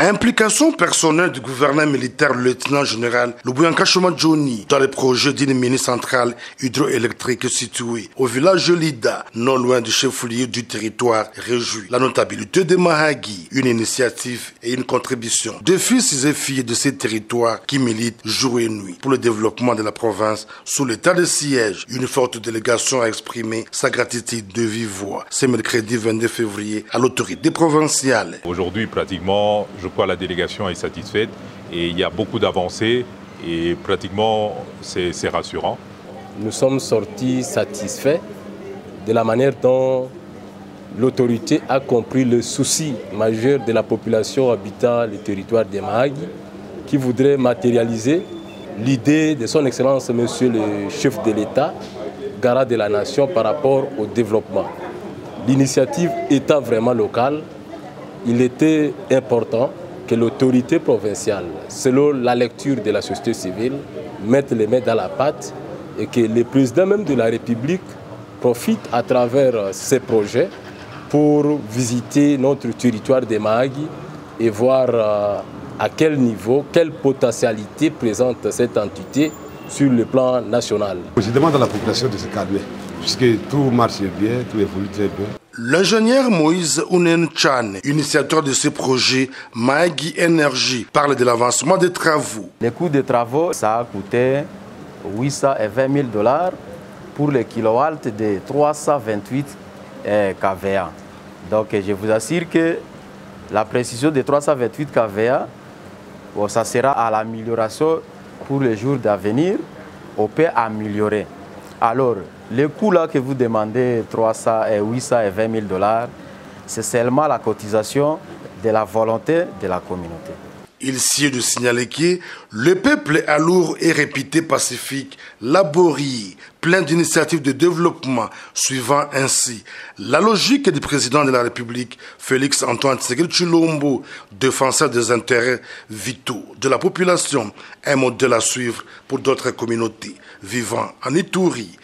Implication personnelle du gouverneur militaire, le lieutenant-général Lubyanka Johnny, dans le projet d'une mini-centrale hydroélectrique située au village Lida, non loin du chef-lieu du territoire, réjouit la notabilité de Mahagi, une initiative et une contribution de fils et filles de ces territoires qui militent jour et nuit pour le développement de la province sous l'état de siège. Une forte délégation a exprimé sa gratitude de vive voix ce mercredi 22 février à l'autorité provinciale. Aujourd'hui, pratiquement, je crois que la délégation est satisfaite et il y a beaucoup d'avancées et pratiquement c'est rassurant. Nous sommes sortis satisfaits de la manière dont l'autorité a compris le souci majeur de la population habitant le territoire de Mahagi, qui voudrait matérialiser l'idée de son Excellence Monsieur le chef de l'État, garant de la nation par rapport au développement. L'initiative étant vraiment locale, il était important que l'autorité provinciale, selon la lecture de la société civile, mette les mains dans la pâte et que le président même de la République profite à travers ces projets pour visiter notre territoire de Mahagi et voir à quel niveau, quelle potentialité présente cette entité sur le plan national. Je demande à la population de se calmer, puisque tout marche bien, tout évolue très bien. L'ingénieur Moïse Ounen-Chan, initiateur de ce projet Mahagi Énergie, parle de l'avancement des travaux. Les coûts des travaux, ça a coûté 820 000 $ pour les kilowatts de 328 kVA. Donc je vous assure que la précision de 328 kVA, ça sera à l'amélioration pour les jours d'avenir, on peut améliorer. Alors, le coût là que vous demandez, 820 000 $, c'est seulement la cotisation de la volonté de la communauté. Il sied de signaler que le peuple est lourd et réputé pacifique, laborieux, plein d'initiatives de développement, suivant ainsi la logique du président de la République, Félix Antoine Tshisekedi Tshilombo, défenseur des intérêts vitaux de la population, un modèle à suivre pour d'autres communautés vivant en Ituri.